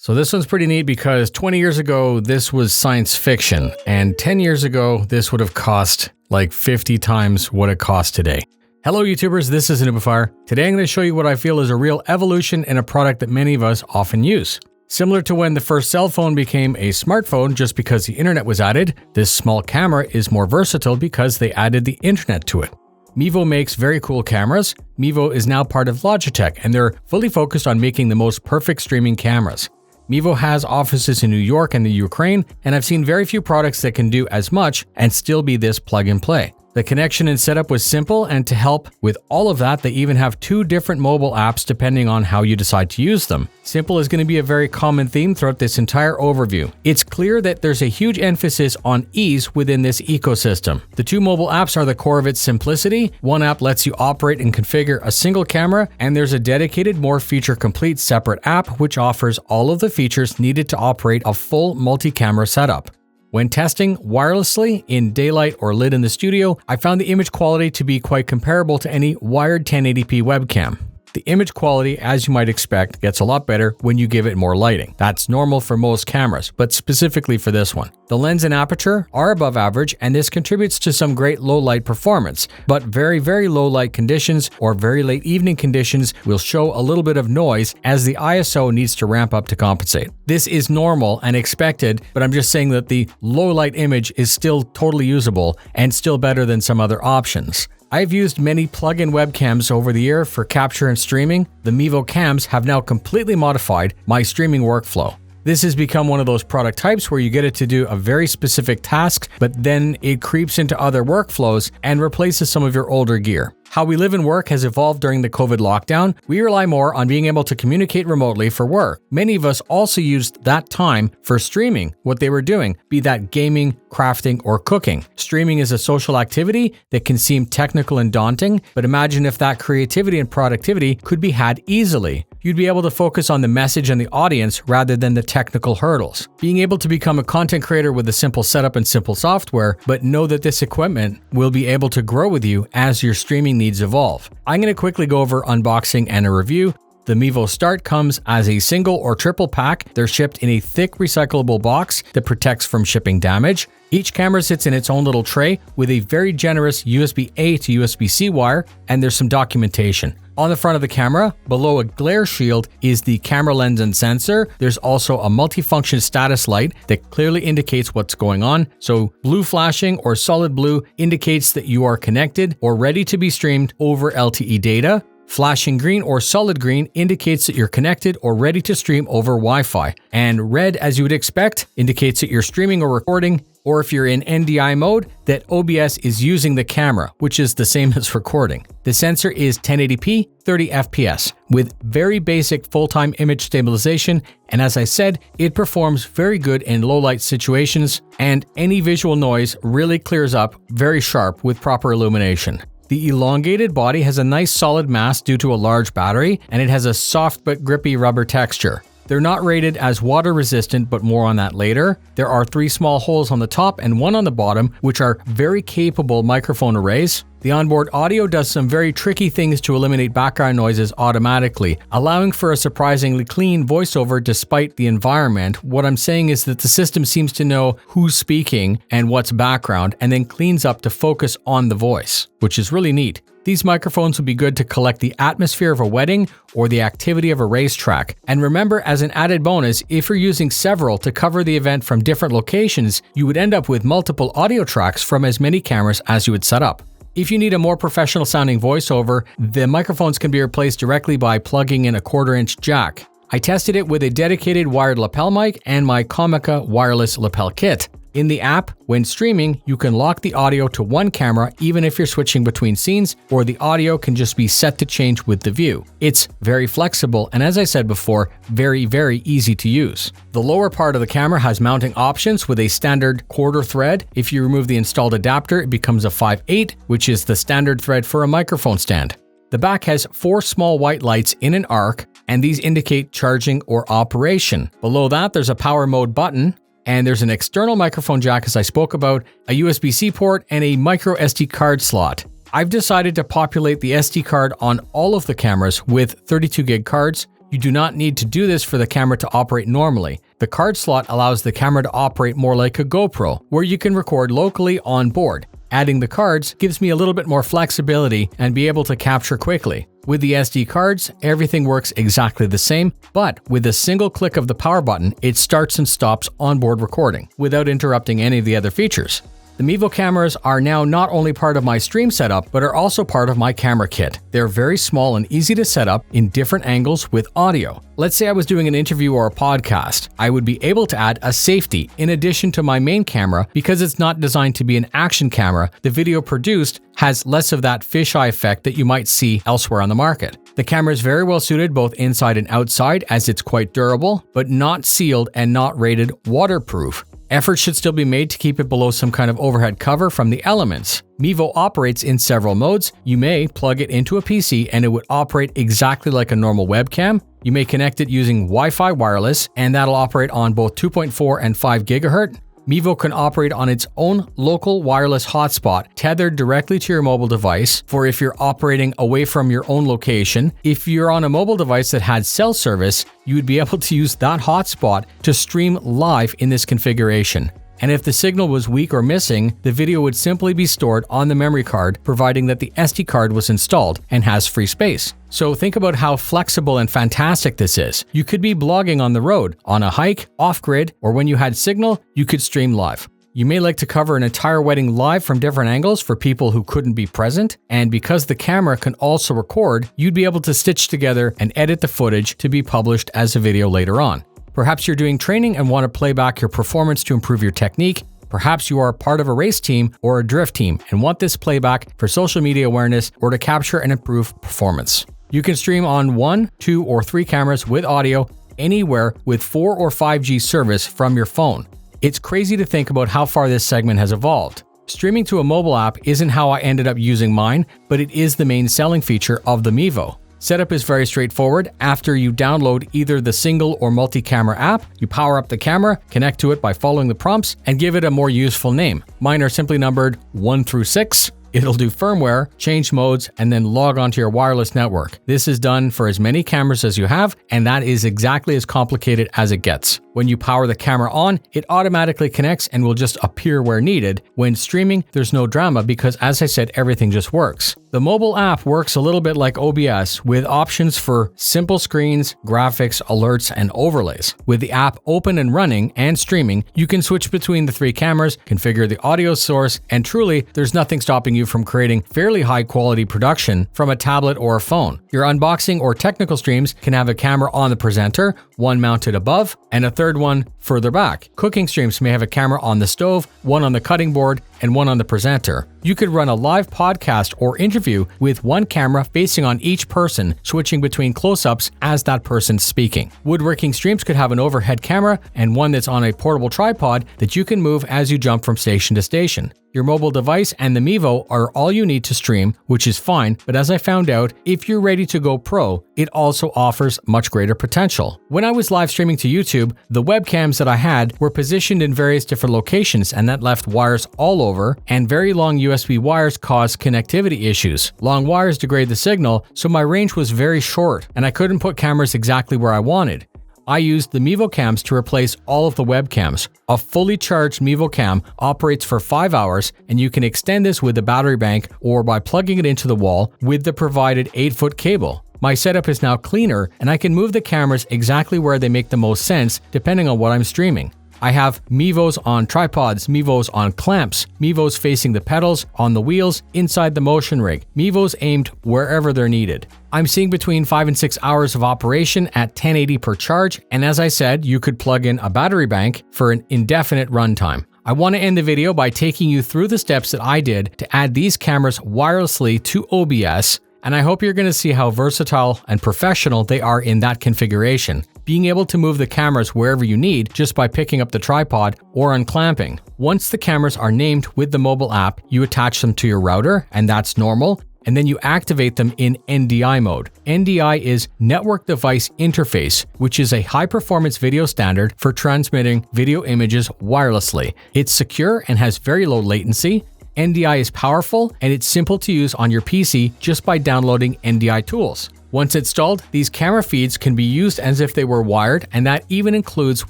So this one's pretty neat because 20 years ago, this was science fiction, and 10 years ago, this would have cost like 50 times what it costs today. Hello YouTubers, this is noobifier. Today I'm going to show you what I feel is a real evolution in a product that many of us often use. Similar to when the first cell phone became a smartphone just because the internet was added, this small camera is more versatile because they added the internet to it. MEVO makes very cool cameras. MEVO is now part of Logitech, and they're fully focused on making the most perfect streaming cameras. MEVO has offices in New York and the Ukraine, and I've seen very few products that can do as much and still be this plug and play. The connection and setup was simple, and to help with all of that, they even have 2 different mobile apps depending on how you decide to use them. Simple is going to be a very common theme throughout this entire overview. It's clear that there's a huge emphasis on ease within this ecosystem. The 2 mobile apps are the core of its simplicity. One app lets you operate and configure a single camera, and there's a dedicated, more feature-complete separate app which offers all of the features needed to operate a full multi-camera setup. When testing wirelessly in daylight or lit in the studio, I found the image quality to be quite comparable to any wired 1080p webcam. The image quality, as you might expect, gets a lot better when you give it more lighting. That's normal for most cameras, but specifically for this one. The lens and aperture are above average, and this contributes to some great low light performance, but very, very low light conditions or very late evening conditions will show a little bit of noise as the ISO needs to ramp up to compensate. This is normal and expected, but I'm just saying that the low light image is still totally usable and still better than some other options. I've used many plug-in webcams over the year for capture and streaming. The MEVO cams have now completely modified my streaming workflow. This has become one of those product types where you get it to do a very specific task, but then it creeps into other workflows and replaces some of your older gear. How we live and work has evolved during the COVID lockdown. We rely more on being able to communicate remotely for work. Many of us also used that time for streaming what they were doing, be that gaming, crafting, or cooking. Streaming is a social activity that can seem technical and daunting, but imagine if that creativity and productivity could be had easily. You'd be able to focus on the message and the audience rather than the technical hurdles. Being able to become a content creator with a simple setup and simple software, but know that this equipment will be able to grow with you as your streaming needs evolve. I'm going to quickly go over unboxing and a review. The MEVO Start comes as a single or triple pack. They're shipped in a thick recyclable box that protects from shipping damage. Each camera sits in its own little tray with a very generous USB-A to USB-C wire, and there's some documentation. On the front of the camera, below a glare shield, is the camera lens and sensor. There's also a multifunction status light that clearly indicates what's going on. So blue flashing or solid blue indicates that you are connected or ready to be streamed over LTE data. Flashing green or solid green indicates that you're connected or ready to stream over Wi-Fi. And red, as you would expect, indicates that you're streaming or recording, or if you're in NDI mode, that OBS is using the camera, which is the same as recording. The sensor is 1080p, 30 FPS, with very basic full-time image stabilization, and as I said, it performs very good in low-light situations, and any visual noise really clears up very sharp with proper illumination. The elongated body has a nice solid mass due to a large battery, and it has a soft but grippy rubber texture. They're not rated as water resistant, but more on that later. There are 3 small holes on the top and 1 on the bottom, which are very capable microphone arrays. The onboard audio does some very tricky things to eliminate background noises automatically, allowing for a surprisingly clean voiceover despite the environment. What I'm saying is that the system seems to know who's speaking and what's background, and then cleans up to focus on the voice, which is really neat. These microphones would be good to collect the atmosphere of a wedding or the activity of a racetrack. And remember, as an added bonus, if you're using several to cover the event from different locations, you would end up with multiple audio tracks from as many cameras as you would set up. If you need a more professional sounding voiceover, the microphones can be replaced directly by plugging in a 1/4-inch jack. I tested it with a dedicated wired lapel mic and my Comica wireless lapel kit. In the app, when streaming, you can lock the audio to one camera even if you're switching between scenes, or the audio can just be set to change with the view. It's very flexible and, as I said before, very, very easy to use. The lower part of the camera has mounting options with a standard 1/4 thread. If you remove the installed adapter, it becomes a 5/8, which is the standard thread for a microphone stand. The back has 4 small white lights in an arc, and these indicate charging or operation. Below that, there's a power mode button, and there's an external microphone jack, as I spoke about, a USB-C port, and a micro SD card slot. I've decided to populate the SD card on all of the cameras with 32 gig cards. You do not need to do this for the camera to operate normally. The card slot allows the camera to operate more like a GoPro, where you can record locally on board. Adding the cards gives me a little bit more flexibility and be able to capture quickly. With the SD cards, everything works exactly the same, but with a single click of the power button, it starts and stops onboard recording without interrupting any of the other features. The MEVO cameras are now not only part of my stream setup, but are also part of my camera kit. They're very small and easy to set up in different angles with audio. Let's say I was doing an interview or a podcast. I would be able to add a safety in addition to my main camera because it's not designed to be an action camera. The video produced has less of that fisheye effect that you might see elsewhere on the market. The camera is very well suited both inside and outside as it's quite durable, but not sealed and not rated waterproof. Efforts should still be made to keep it below some kind of overhead cover from the elements. MEVO operates in several modes. You may plug it into a PC and it would operate exactly like a normal webcam. You may connect it using Wi-Fi wireless and that'll operate on both 2.4 and 5 GHz. MEVO can operate on its own local wireless hotspot tethered directly to your mobile device for if you're operating away from your own location. If you're on a mobile device that had cell service, you would be able to use that hotspot to stream live in this configuration. And if the signal was weak or missing, the video would simply be stored on the memory card, providing that the SD card was installed and has free space. So think about how flexible and fantastic this is. You could be blogging on the road, on a hike, off-grid, or when you had signal, you could stream live. You may like to cover an entire wedding live from different angles for people who couldn't be present, and because the camera can also record, you'd be able to stitch together and edit the footage to be published as a video later on. Perhaps you're doing training and want to play back your performance to improve your technique. Perhaps you are part of a race team or a drift team and want this playback for social media awareness or to capture and improve performance. You can stream on 1, 2, or 3 cameras with audio anywhere with 4 or 5G service from your phone. It's crazy to think about how far this segment has evolved. Streaming to a mobile app isn't how I ended up using mine, but it is the main selling feature of the MEVO. Setup is very straightforward. After you download either the single or multi-camera app, you power up the camera, connect to it by following the prompts, and give it a more useful name. Mine are simply numbered 1 through 6. It'll do firmware, change modes, and then log onto your wireless network. This is done for as many cameras as you have, and that is exactly as complicated as it gets. When you power the camera on, it automatically connects and will just appear where needed. When streaming, there's no drama because, as I said, everything just works. The mobile app works a little bit like OBS with options for simple screens, graphics, alerts, and overlays. With the app open and running and streaming, you can switch between the 3 cameras, configure the audio source, and truly, there's nothing stopping you from creating fairly high quality production from a tablet or a phone. Your unboxing or technical streams can have a camera on the presenter, one mounted above, and a third one further back. Cooking streams may have a camera on the stove, one on the cutting board, and one on the presenter. You could run a live podcast or interview with one camera facing on each person, switching between close-ups as that person's speaking. Woodworking streams could have an overhead camera and one that's on a portable tripod that you can move as you jump from station to station. Your mobile device and the MEVO are all you need to stream, which is fine, but as I found out, if you're ready to go pro, it also offers much greater potential. When I was live streaming to YouTube, the webcams that I had were positioned in various different locations, and that left wires all over, and very long USB wires caused connectivity issues. Long wires degrade the signal, so my range was very short, and I couldn't put cameras exactly where I wanted. I used the MEVO cams to replace all of the webcams. A fully charged MEVO cam operates for 5 hours, and you can extend this with a battery bank or by plugging it into the wall with the provided 8-foot cable. My setup is now cleaner, and I can move the cameras exactly where they make the most sense depending on what I'm streaming. I have MEVOs on tripods, MEVOs on clamps, MEVOs facing the pedals, on the wheels, inside the motion rig, MEVOs aimed wherever they're needed. I'm seeing between 5 and 6 hours of operation at 1080 per charge, and as I said, you could plug in a battery bank for an indefinite runtime. I want to end the video by taking you through the steps that I did to add these cameras wirelessly to OBS, and I hope you're going to see how versatile and professional they are in that configuration. Being able to move the cameras wherever you need just by picking up the tripod or unclamping. Once the cameras are named with the mobile app, you attach them to your router, and that's normal, and then you activate them in NDI mode. NDI is Network Device Interface, which is a high-performance video standard for transmitting video images wirelessly. It's secure and has very low latency. NDI is powerful, and it's simple to use on your PC just by downloading NDI tools. Once installed, these camera feeds can be used as if they were wired, and that even includes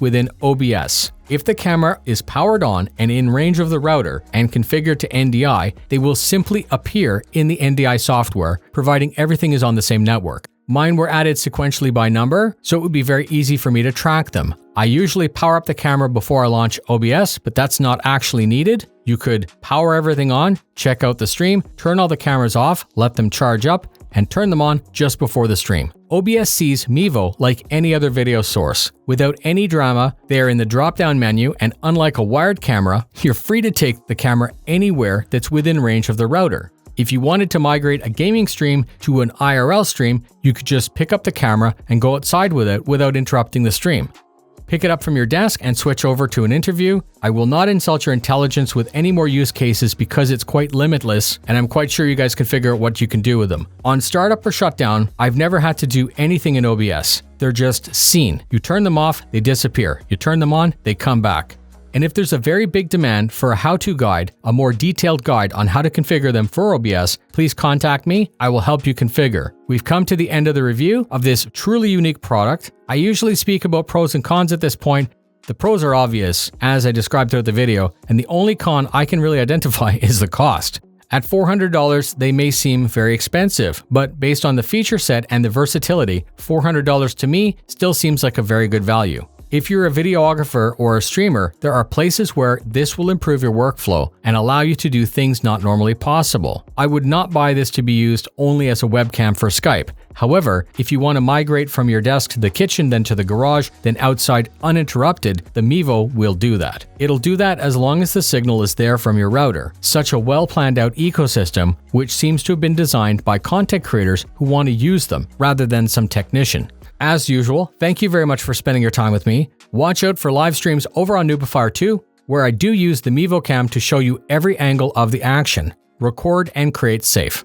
within OBS. If the camera is powered on and in range of the router and configured to NDI, they will simply appear in the NDI software, providing everything is on the same network. Mine were added sequentially by number, so it would be very easy for me to track them. I usually power up the camera before I launch OBS, but that's not actually needed. You could power everything on, check out the stream, turn all the cameras off, let them charge up, and turn them on just before the stream. OBS sees MEVO like any other video source. Without any drama, they are in the drop-down menu, and unlike a wired camera, you're free to take the camera anywhere that's within range of the router. If you wanted to migrate a gaming stream to an IRL stream, you could just pick up the camera and go outside with it without interrupting the stream. Pick it up from your desk and switch over to an interview. I will not insult your intelligence with any more use cases because it's quite limitless, and I'm quite sure you guys can figure out what you can do with them. On startup or shutdown, I've never had to do anything in OBS. They're just seen. You turn them off, they disappear. You turn them on, they come back. And if there's a very big demand for a how-to guide, a more detailed guide on how to configure them for OBS, please contact me. I will help you configure. We've come to the end of the review of this truly unique product. I usually speak about pros and cons at this point. The pros are obvious, as I described throughout the video, and the only con I can really identify is the cost. At $400, they may seem very expensive, but based on the feature set and the versatility, $400 to me still seems like a very good value. If you're a videographer or a streamer, there are places where this will improve your workflow and allow you to do things not normally possible. I would not buy this to be used only as a webcam for Skype. However, if you want to migrate from your desk to the kitchen, then to the garage, then outside uninterrupted, the MEVO will do that. It'll do that as long as the signal is there from your router. Such a well planned out ecosystem, which seems to have been designed by content creators who want to use them rather than some technician. As usual, thank you very much for spending your time with me. Watch out for live streams over on noobifier 2, where I do use the MEVO cam to show you every angle of the action. Record and create safe.